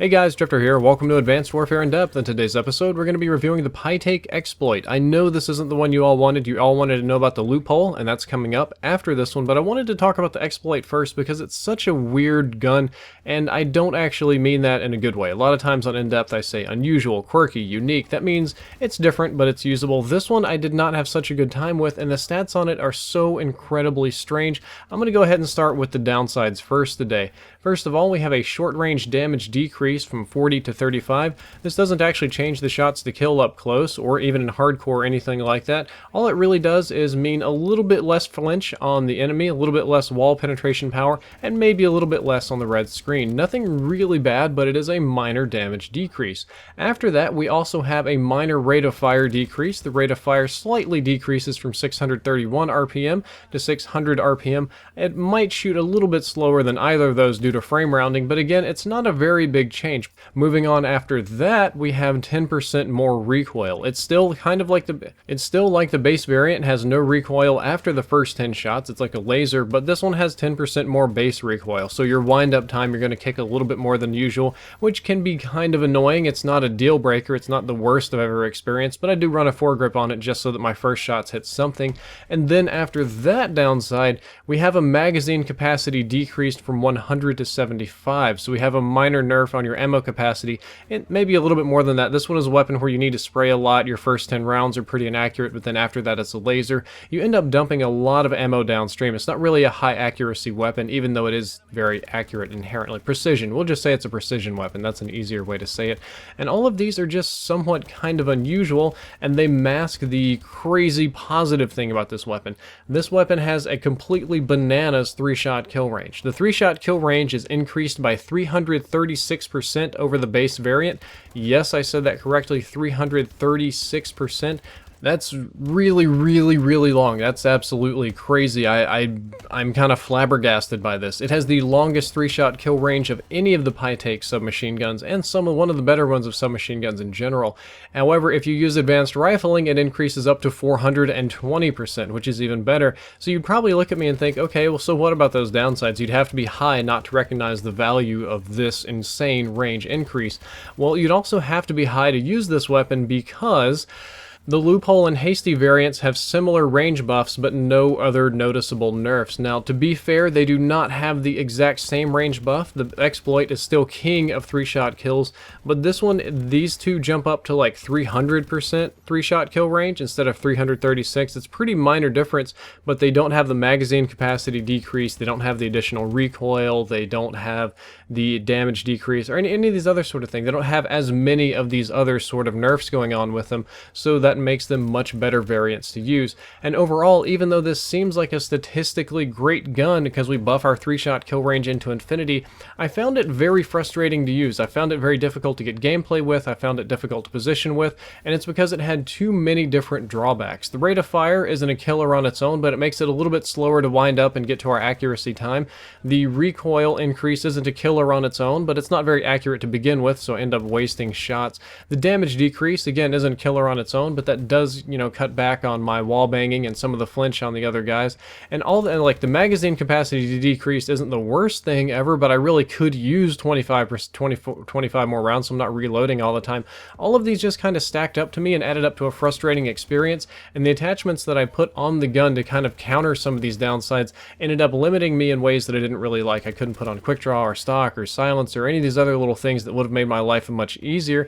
Hey guys, Drifter here. Welcome to Advanced Warfare in Depth. In today's episode, we're going to be reviewing the Pytaek Exploit. I know this isn't the one you all wanted. You all wanted to know about the loophole, and that's coming up after this one, but I wanted to talk about the exploit first because it's such a weird gun, and I don't actually mean that in a good way. A lot of times on In Depth I say unusual, quirky, unique. That means it's different, but it's usable. This one I did not have such a good time with, and the stats on it are so incredibly strange. I'm going to go ahead and start with the downsides first today. First of all, we have a short-range damage decrease from 40 to 35. This doesn't actually change the shots to kill up close, or even in hardcore or anything like that. All it really does is mean a little bit less flinch on the enemy, a little bit less wall penetration power, and maybe a little bit less on the red screen. Nothing really bad, but it is a minor damage decrease. After that, we also have a minor rate of fire decrease. The rate of fire slightly decreases from 631 RPM to 600 RPM. It might shoot a little bit slower than either of those due to frame rounding, but again, it's not a very big change. Moving on after that, we have 10% more recoil. It's still kind of like the base variant, has no recoil after the first 10 shots. It's like a laser, but this one has 10% more base recoil. So your wind-up time, you're going to kick a little bit more than usual, which can be kind of annoying. It's not a deal breaker. It's not the worst I've ever experienced, but I do run a foregrip on it just so that my first shots hit something. And then after that downside, we have a magazine capacity decreased from 100 to 75. So we have a minor nerf on your ammo capacity, and maybe a little bit more than that. This one is a weapon where you need to spray a lot. Your first 10 rounds are pretty inaccurate, but then after that it's a laser. You end up dumping a lot of ammo downstream. It's not really a high accuracy weapon, even though it is very accurate inherently. Precision. We'll just say it's a precision weapon. That's an easier way to say it. And all of these are just somewhat kind of unusual, and they mask the crazy positive thing about this weapon. This weapon has a completely bananas 3-shot kill range. The 3-shot kill range is increased by 336% over the base variant. Yes, I said that correctly, 336%. That's really long. That's absolutely crazy. I'm kind of flabbergasted by this. It has the longest 3-shot kill range of any of the Pytaek submachine guns, and one of the better ones of submachine guns in general. However, if you use advanced rifling, it increases up to 420%, which is even better. So you'd probably look at me and think, okay, well, so what about those downsides? You'd have to be high not to recognize the value of this insane range increase. Well, you'd also have to be high to use this weapon because the loophole and hasty variants have similar range buffs, but no other noticeable nerfs. Now, to be fair, they do not have the exact same range buff. The exploit is still king of 3-shot kills, but this one, these two jump up to like 300% 3-shot kill range instead of 336. It's pretty minor difference, but they don't have the magazine capacity decrease. They don't have the additional recoil. They don't have the damage decrease or any of these other sort of things. They don't have as many of these other sort of nerfs going on with them, so that makes them much better variants to use. And overall, even though this seems like a statistically great gun because we buff our 3-shot kill range into infinity, I found it very frustrating to use. I found it very difficult to get gameplay with, I found it difficult to position with, and it's because it had too many different drawbacks. The rate of fire isn't a killer on its own, but it makes it a little bit slower to wind up and get to our accuracy time. The recoil increase isn't a killer on its own, but it's not very accurate to begin with, so I end up wasting shots. The damage decrease, again, isn't a killer on its own, but that does, cut back on my wall banging and some of the flinch on the other guys. And like the magazine capacity decrease isn't the worst thing ever, but I really could use 25 more rounds, so I'm not reloading all the time. All of these just kind of stacked up to me and added up to a frustrating experience, and the attachments that I put on the gun to kind of counter some of these downsides ended up limiting me in ways that I didn't really like. I couldn't put on quick draw or stock or silence or any of these other little things that would have made my life much easier.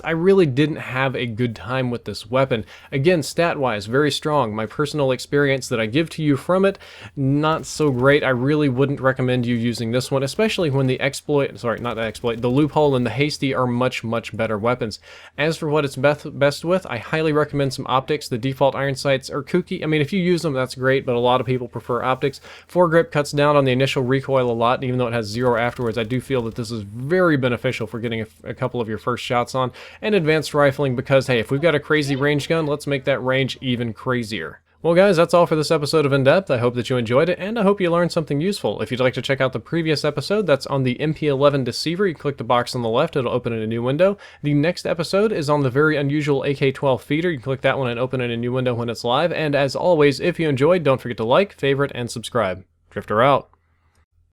I really didn't have a good time with this weapon. Again, stat-wise, very strong. My personal experience that I give to you from it, not so great. I really wouldn't recommend you using this one, especially when the the loophole and the hasty are much better weapons. As for what it's best with, I highly recommend some optics. The default iron sights are kooky. I mean, if you use them, that's great, but a lot of people prefer optics. Foregrip cuts down on the initial recoil a lot, even though it has 0 afterwards. I do feel that this is very beneficial for getting a couple of your first shots on, and advanced rifling because, hey, if we've got a crazy range gun, let's make that range even crazier. Well guys, that's all for this episode of In Depth. I hope that you enjoyed it, and I hope you learned something useful. If you'd like to check out the previous episode, that's on the MP11 Deceiver. You click the box on the left, it'll open in a new window. The next episode is on the very unusual AK-12 feeder. You can click that one and open in a new window when it's live. And as always, if you enjoyed, don't forget to like, favorite, and subscribe. Drifter out.